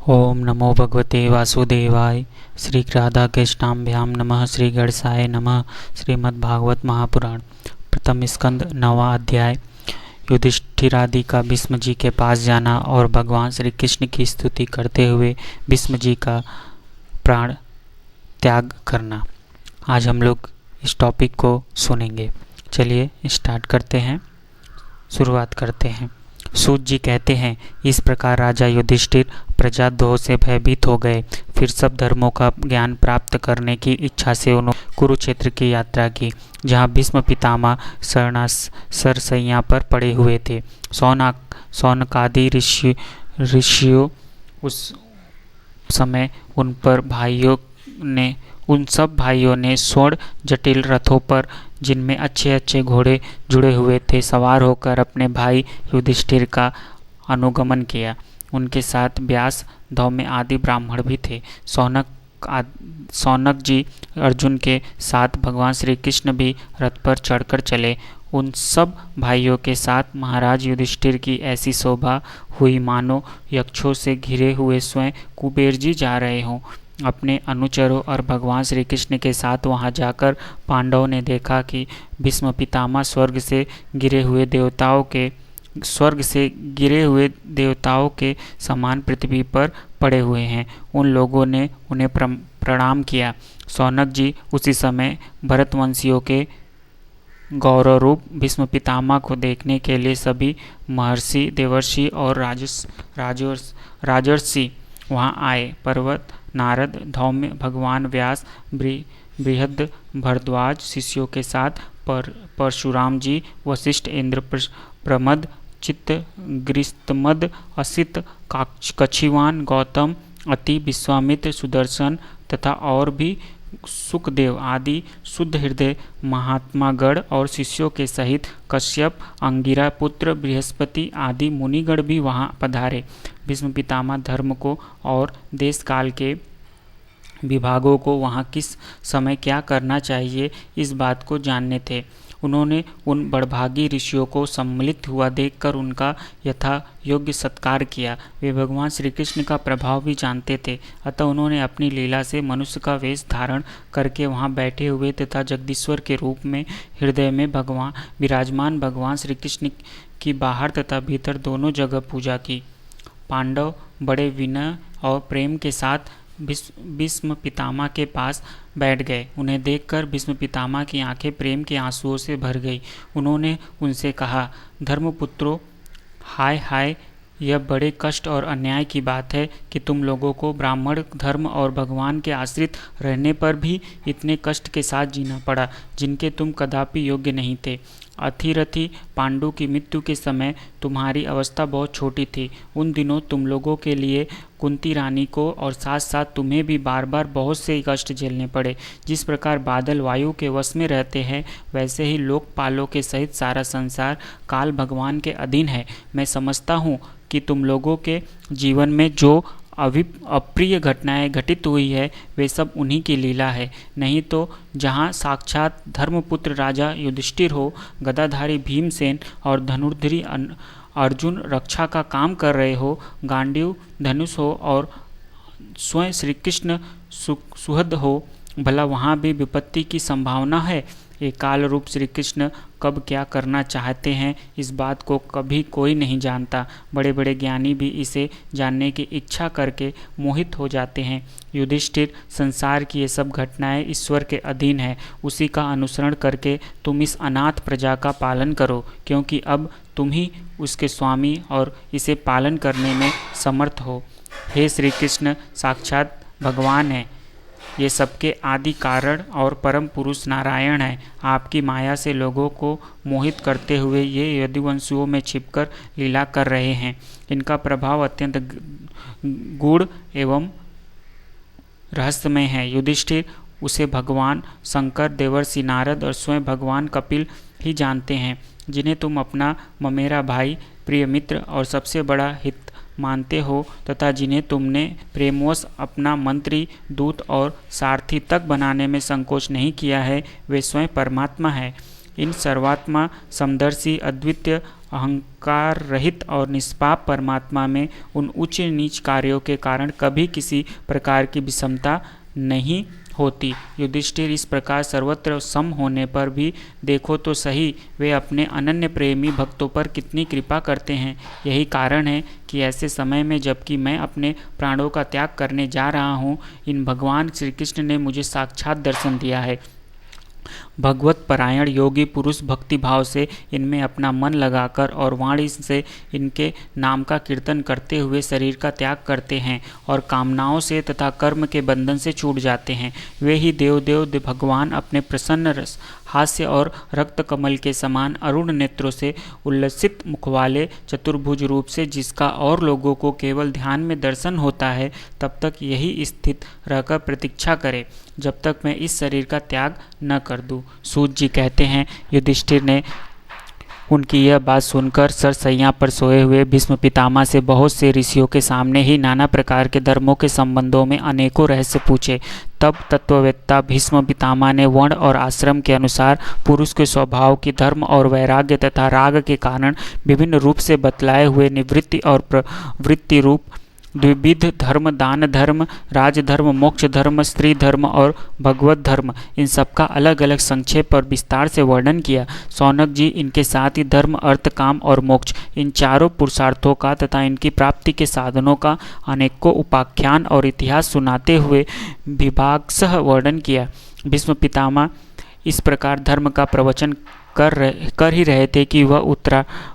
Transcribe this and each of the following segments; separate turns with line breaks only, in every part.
ओम नमो भगवते वासुदेवाय। श्री राधा कृष्णाभ्याम नमः। श्री गणेशाय नमः। श्रीमद्भागवत महापुराण प्रथम स्कंद 9वां अध्याय। युधिष्ठिरादि का भीष्म जी के पास जाना और भगवान श्री कृष्ण की स्तुति करते हुए भीष्म जी का प्राण त्याग करना। आज हम लोग इस टॉपिक को सुनेंगे। चलिए स्टार्ट करते हैं, शुरुआत करते हैं। सूत जी कहते हैं, इस प्रकार राजा युधिष्ठिर प्रजाद्रोह से भयभीत हो गए। फिर सब धर्मों का ज्ञान प्राप्त करने की इच्छा से उन्होंने कुरुक्षेत्र की यात्रा की, जहाँ भीष्म पितामह सरसैया पर पड़े हुए थे। सौनकादि ऋषियों उस समय उन सब भाइयों ने स्वर्ण जटिल रथों पर, जिनमें अच्छे अच्छे घोड़े जुड़े हुए थे, सवार होकर अपने भाई युधिष्ठिर का अनुगमन किया। उनके साथ व्यास, धौम्य आदि ब्राह्मण भी थे। सौनक जी अर्जुन के साथ भगवान श्री कृष्ण भी रथ पर चढ़कर चले। उन सब भाइयों के साथ महाराज युधिष्ठिर की ऐसी शोभा हुई मानो यक्षों से घिरे हुए स्वयं कुबेर जी जा रहे हों। अपने अनुचरों और भगवान श्री कृष्ण के साथ वहां जाकर पांडवों ने देखा कि भीष्म पितामह स्वर्ग से गिरे हुए देवताओं के समान पृथ्वी पर पड़े हुए हैं। उन लोगों ने उन्हें प्रणाम किया। सौनक जी उसी समय भरतवंशियों के गौरव रूप भीष्म पितामह को देखने के लिए सभी महर्षि, देवर्षि और राजर्षि वहां आए। पर्वत, नारद, धौम्य, भगवान व्यास, बृहद भरद्वाज शिष्यों के साथ परशुराम जी, वशिष्ठ, इंद्र प्रमद, चित्त, गृस्तमद, असित, कछिवान, गौतम, अति, विश्वामित्र, सुदर्शन तथा और भी सुखदेव आदि शुद्ध हृदय महात्मागण और शिष्यों के सहित कश्यप, अंगिरा पुत्र बृहस्पति आदि मुनिगण भी वहां पधारे। भीष्म पितामह धर्म को और देश काल के विभागों को वहां किस समय क्या करना चाहिए, इस बात को जानने थे। उन्होंने उन बड़भागी ऋषियों को सम्मिलित हुआ देखकर उनका यथा योग्य सत्कार किया। वे भगवान श्री कृष्ण का प्रभाव भी जानते थे, अतः उन्होंने अपनी लीला से मनुष्य का वेश धारण करके वहां बैठे हुए तथा जगदीश्वर के रूप में हृदय में विराजमान भगवान श्री कृष्ण की बाहर तथा भीतर दोनों जगह पूजा की। पांडव बड़े विनय और प्रेम के साथ भीष्म पितामह के पास बैठ गए। उन्हें देखकर भीष्म पितामह की आंखें प्रेम के आंसुओं से भर गई। उन्होंने उनसे कहा, धर्मपुत्रों, हाय हाय, यह बड़े कष्ट और अन्याय की बात है कि तुम लोगों को ब्राह्मण धर्म और भगवान के आश्रित रहने पर भी इतने कष्ट के साथ जीना पड़ा, जिनके तुम कदापि योग्य नहीं थे। अथिरथि पांडु की मृत्यु के समय तुम्हारी अवस्था बहुत छोटी थी। उन दिनों तुम लोगों के लिए कुंती रानी को और साथ साथ तुम्हें भी बार बार बहुत से कष्ट झेलने पड़े। जिस प्रकार बादल वायु के वश में रहते हैं, वैसे ही लोकपालों के सहित सारा संसार काल भगवान के अधीन है। मैं समझता हूँ कि तुम लोगों के जीवन में जो अप्रिय घटनाएं घटित हुई है, वे सब उन्हीं की लीला है। नहीं तो जहाँ साक्षात धर्मपुत्र राजा युधिष्ठिर हो, गदाधारी भीमसेन और धनुर्धरी अर्जुन रक्षा का काम कर रहे हो, गांडीव धनुष हो और स्वयं श्री कृष्ण सुहृद हो, भला वहाँ भी विपत्ति की संभावना है। ये काल रूप श्री कृष्ण कब क्या करना चाहते हैं, इस बात को कभी कोई नहीं जानता। बड़े बड़े ज्ञानी भी इसे जानने की इच्छा करके मोहित हो जाते हैं। युधिष्ठिर, संसार की ये सब घटनाएं ईश्वर के अधीन है। उसी का अनुसरण करके तुम इस अनाथ प्रजा का पालन करो, क्योंकि अब तुम ही उसके स्वामी और इसे पालन करने में समर्थ हो। हे श्री कृष्ण साक्षात भगवान है। ये सबके आदि कारण और परम पुरुष नारायण है। आपकी माया से लोगों को मोहित करते हुए ये यदुवंशियों में छिपकर लीला कर रहे हैं। इनका प्रभाव अत्यंत गूढ़ एवं रहस्यमय है। युधिष्ठिर, उसे भगवान शंकर, देवर्षि नारद और स्वयं भगवान कपिल ही जानते हैं, जिन्हें तुम अपना ममेरा भाई, प्रिय मित्र और सबसे बड़ा हित मानते हो तथा जिन्हें तुमने प्रेमवश अपना मंत्री, दूत और सारथी तक बनाने में संकोच नहीं किया है, वे स्वयं परमात्मा है। इन सर्वात्मा, समदर्शी, अद्वितीय अहंकार रहित और निष्पाप परमात्मा में उन उच्च नीच कार्यों के कारण कभी किसी प्रकार की विषमता नहीं होती। युधिष्ठिर, इस प्रकार सर्वत्र सम होने पर भी देखो तो सही वे अपने अनन्य प्रेमी भक्तों पर कितनी कृपा करते हैं। यही कारण है कि ऐसे समय में जबकि मैं अपने प्राणों का त्याग करने जा रहा हूँ, इन भगवान श्री कृष्ण ने मुझे साक्षात दर्शन दिया है। भगवत परायण योगी पुरुष भक्ति भाव से इनमें अपना मन लगाकर और वाणी से इनके नाम का कीर्तन करते हुए शरीर का त्याग करते हैं और कामनाओं से तथा कर्म के बंधन से छूट जाते हैं। वे ही देव भगवान अपने प्रसन्न रस हास्य और रक्त कमल के समान अरुण नेत्रों से उल्लसित मुख वाले चतुर्भुज रूप से जिसका और लोगों को केवल ध्यान में दर्शन होता है, तब तक यही स्थित रहकर प्रतीक्षा करे जब तक मैं इस शरीर का त्याग न कर दूं। सूत जी कहते हैं, युधिष्ठिर ने उनकी यह बात सुनकर सरसैया पर सोए हुए भीष्म पितामह से बहुत से ऋषियों के सामने ही नाना प्रकार के धर्मों के संबंधों में अनेकों रहस्य पूछे। तब तत्ववेत्ता भीष्म पितामह ने वर्ण और आश्रम के अनुसार पुरुष के स्वभाव की धर्म और वैराग्य तथा राग के कारण विभिन्न रूप से बतलाए हुए निवृत्ति और प्रवृत्ति रूप द्विविध धर्म, दान धर्म, राजधर्म, मोक्ष धर्म, स्त्री धर्म और भगवत धर्म, इन सबका अलग अलग संक्षेप और विस्तार से वर्णन किया। शौनक जी इनके साथ ही धर्म, अर्थ, काम और मोक्ष, इन चारों पुरुषार्थों का तथा इनकी प्राप्ति के साधनों का अनेकों उपाख्यान और इतिहास सुनाते हुए विभागशः वर्णन किया। भीष्म पितामह इस प्रकार धर्म का प्रवचन कर ही रहे थे कि वह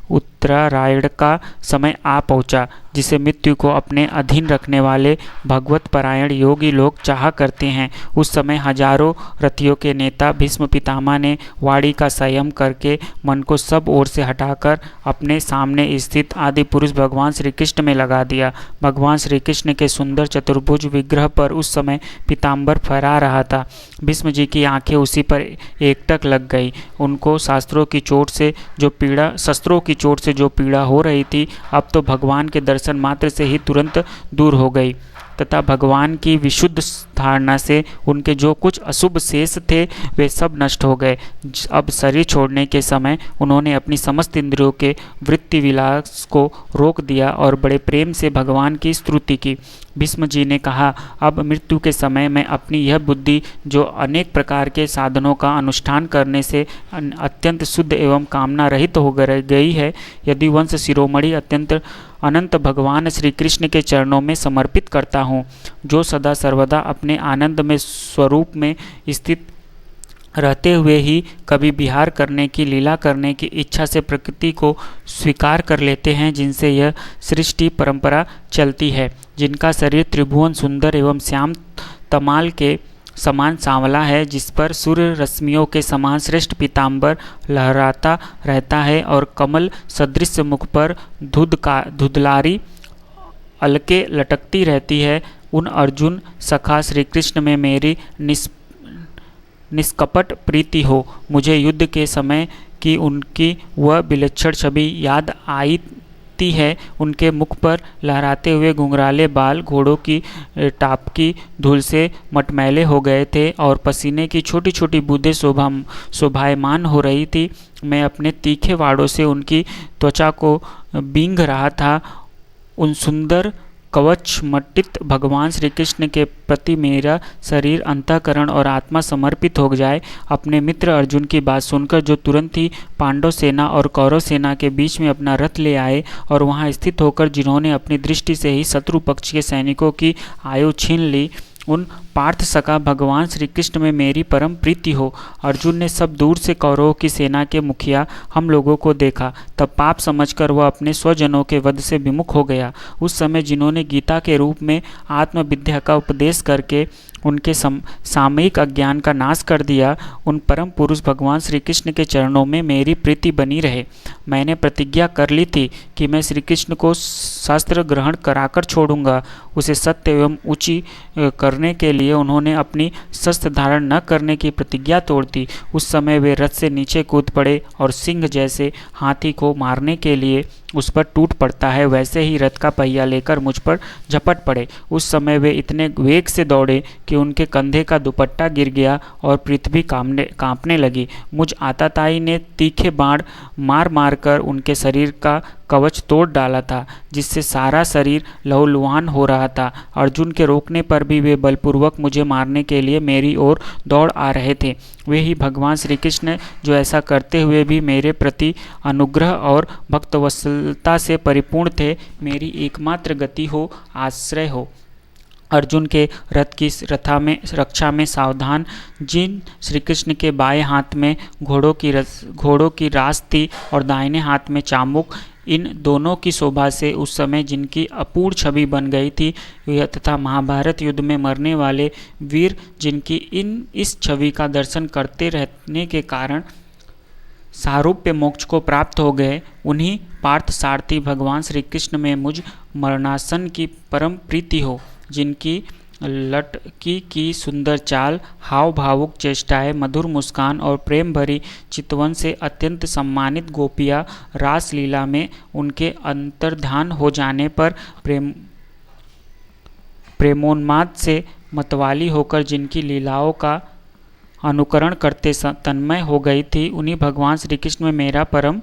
उत्तरायण का समय आ पहुंचा, जिसे मृत्यु को अपने अधीन रखने वाले भगवत परायण योगी लोग चाहा करते हैं। उस समय हजारों रथियों के नेता भीष्म पितामह ने वाणी का संयम करके मन को सब ओर से हटाकर अपने सामने स्थित आदि पुरुष भगवान श्री कृष्ण में लगा दिया। भगवान श्री कृष्ण के सुंदर चतुर्भुज विग्रह पर उस समय पीताम्बर फहरा रहा था। भीष्म जी की आंखें उसी पर एकटक लग गई। उनको शस्त्रों की चोट से जो पीड़ा हो रही थी, अब तो भगवान के दर्शन मात्र से ही तुरंत दूर हो गई तथा भगवान की विशुद्ध धारणा से उनके जो कुछ अशुभ शेष थे वे सब नष्ट हो गए। अब शरीर छोड़ने के समय उन्होंने अपनी समस्त इंद्रियों के वृत्ति विलास को रोक दिया और बड़े प्रेम से भगवान की स्तुति की। भीष्म जी ने कहा, अब मृत्यु के समय मैं अपनी यह बुद्धि जो अनेक प्रकार के साधनों का अनुष्ठान करने से अत्यंत शुद्ध एवं कामना रहित हो गई है, यदि वंश शिरोमणि अनंत भगवान श्री कृष्ण के चरणों में समर्पित करता हूँ, जो सदा सर्वदा अपने आनंद में स्वरूप में स्थित रहते हुए ही कभी विहार करने की, लीला करने की इच्छा से प्रकृति को स्वीकार कर लेते हैं, जिनसे यह सृष्टि परंपरा चलती है, जिनका शरीर त्रिभुवन सुंदर एवं श्याम तमाल के समान सांवला है, जिस पर सूर्य रश्मियों के समान श्रेष्ठ पीताम्बर लहराता रहता है और कमल सदृश मुख पर धुंधलारी अलके लटकती रहती है, उन अर्जुन सखा श्री कृष्ण में मेरी निष्कपट प्रीति हो। मुझे युद्ध के समय की उनकी वह विलक्षण छवि याद आती है। उनके मुख पर लहराते हुए घुंघराले बाल घोड़ों की टाप की धूल से मटमैले हो गए थे और पसीने की छोटी छोटी बूंदें शोभायमान हो रही थी। मैं अपने तीखे वाड़ों से उनकी त्वचा को बींग रहा था। उन सुंदर कवच मटित भगवान श्री कृष्ण के प्रति मेरा शरीर, अंतःकरण और आत्मा समर्पित हो जाए। अपने मित्र अर्जुन की बात सुनकर जो तुरंत ही पांडव सेना और कौरव सेना के बीच में अपना रथ ले आए और वहां स्थित होकर जिन्होंने अपनी दृष्टि से ही शत्रु पक्ष के सैनिकों की आयु छीन ली, उन पार्थ सका भगवान श्री कृष्ण में मेरी परम प्रीति हो। अर्जुन ने सब दूर से कौरवों की सेना के मुखिया हम लोगों को देखा, तब पाप समझकर वह अपने स्वजनों के वध से विमुख हो गया। उस समय जिन्होंने गीता के रूप में आत्मविद्या का उपदेश करके उनके सामयिक अज्ञान का नाश कर दिया, उन परम पुरुष भगवान श्री कृष्ण के चरणों में मेरी प्रीति बनी रहे। मैंने प्रतिज्ञा कर ली थी कि मैं श्री कृष्ण को शास्त्र ग्रहण कराकर छोड़ूंगा। उसे सत्य एवं ऊंची करने के लिए उन्होंने अपनी शस्त्र धारण न करने की प्रतिज्ञा तोड़ दी। उस समय वे रथ से नीचे कूद पड़े और सिंह जैसे हाथी को मारने के लिए उस पर टूट पड़ता है, वैसे ही रथ का पहिया लेकर मुझ पर झपट पड़े। उस समय वे इतने वेग से दौड़े कि उनके कंधे का दुपट्टा गिर गया और पृथ्वी कांपने लगी। मुझ आताताई ने तीखे बाण मार मार कर उनके शरीर का कवच तोड़ डाला था, जिससे सारा शरीर लहूलुहान हो रहा था। अर्जुन के रोकने पर भी वे बलपूर्वक मुझे मारने के लिए मेरी ओर दौड़ आ रहे थे। वे ही भगवान श्री कृष्ण जो ऐसा करते हुए भी मेरे प्रति अनुग्रह और भक्तवत्सलता से परिपूर्ण थे, मेरी एकमात्र गति हो, आश्रय हो। अर्जुन के रथ की रक्षा में सावधान जिन श्री कृष्ण के बाएं हाथ में घोड़ों की रास थी और दाहिने हाथ में चामुक, इन दोनों की शोभा से उस समय जिनकी अपूर्ण छवि बन गई थी, तथा महाभारत युद्ध में मरने वाले वीर जिनकी इस छवि का दर्शन करते रहने के कारण सारूप्य मोक्ष को प्राप्त हो गए, उन्हीं पार्थ सारथी भगवान श्री कृष्ण में मुझ मरणासन की परम प्रीति हो, जिनकी लटकी की सुंदर चाल, हाव भावुक चेष्टाएं, मधुर मुस्कान और प्रेम भरी चितवन से अत्यंत सम्मानित गोपियां रास लीला में उनके अंतर्धान हो जाने पर प्रेमोन्माद से मतवाली होकर जिनकी लीलाओं का अनुकरण करते तन्मय हो गई थी, उन्हीं भगवान श्री कृष्ण में मेरा परम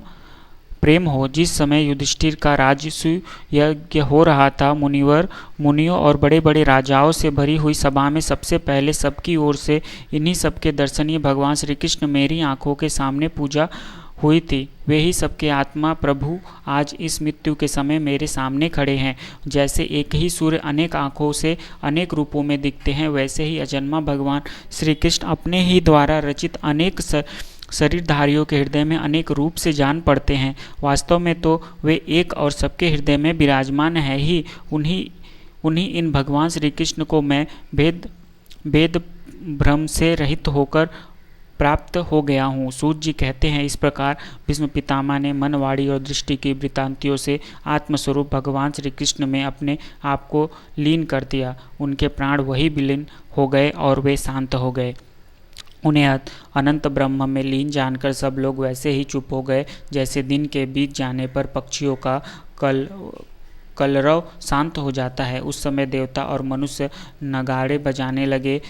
प्रेम हो। जिस समय युधिष्ठिर का राजसूय यज्ञ हो रहा था, मुनियों और बड़े बड़े राजाओं से भरी हुई सभा में सबसे पहले सबकी ओर से इन्हीं सबके दर्शनीय भगवान श्री कृष्ण मेरी आंखों के सामने पूजा हुई थी। वे ही सबके आत्मा प्रभु आज इस मृत्यु के समय मेरे सामने खड़े हैं। जैसे एक ही सूर्य अनेक आँखों से अनेक रूपों में दिखते हैं, वैसे ही अजन्मा भगवान श्री कृष्ण अपने ही द्वारा रचित अनेक शरीरधारियों के हृदय में अनेक रूप से जान पड़ते हैं। वास्तव में तो वे एक और सबके हृदय में विराजमान है ही। उन्हीं इन भगवान श्री कृष्ण को मैं भेद भ्रम से रहित होकर प्राप्त हो गया हूँ। सूत जी कहते हैं, इस प्रकार भीष्म पितामह ने मन, वाणी और दृष्टि की वृत्तांतियों से आत्मस्वरूप भगवान श्री कृष्ण में अपने आप को लीन कर दिया। उनके प्राण वही विलीन हो गए और वे शांत हो गए। उन्हें अनंत ब्रह्म में लीन जानकर सब लोग वैसे ही चुप हो गए, जैसे दिन के बीत जाने पर पक्षियों का कलरव शांत हो जाता है। उस समय देवता और मनुष्य नगाड़े बजाने लगे।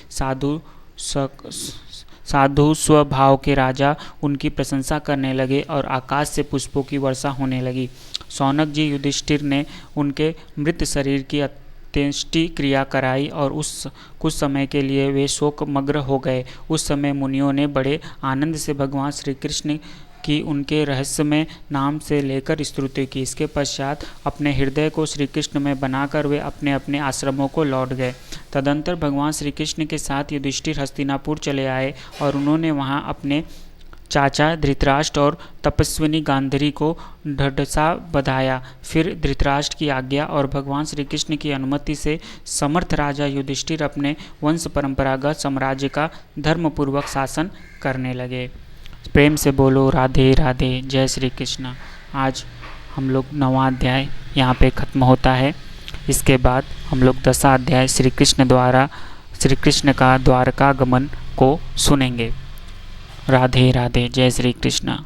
साधु स्वभाव के राजा उनकी प्रशंसा करने लगे और आकाश से पुष्पों की वर्षा होने लगी। शौनक जी युधिष्ठिर ने उनके मृत शरीर की अंत्येष्टि क्रिया कराई और उस कुछ समय के लिए वे शोकमग्न हो गए। उस समय मुनियों ने बड़े आनंद से भगवान श्री कृष्ण की उनके रहस्यमय नाम से लेकर स्तुति की। इसके पश्चात अपने हृदय को श्री कृष्ण में बनाकर वे अपने अपने आश्रमों को लौट गए। तदंतर भगवान श्री कृष्ण के साथ युधिष्ठिर हस्तिनापुर चले आए और उन्होंने वहां अपने चाचा धृतराष्ट्र और तपस्विनी गांधारी को ढढ़सा बधाया। फिर धृतराष्ट्र की आज्ञा और भगवान श्री कृष्ण की अनुमति से समर्थ राजा युधिष्ठिर अपने वंश परंपरागत साम्राज्य का धर्मपूर्वक शासन करने लगे। प्रेम से बोलो राधे राधे, जय श्री कृष्ण। आज हम लोग 9वां अध्याय यहाँ पे ख़त्म होता है। इसके बाद हम लोग 10वां अध्याय श्री कृष्ण का द्वारका गमन को सुनेंगे। राधे राधे, जय श्री कृष्ण।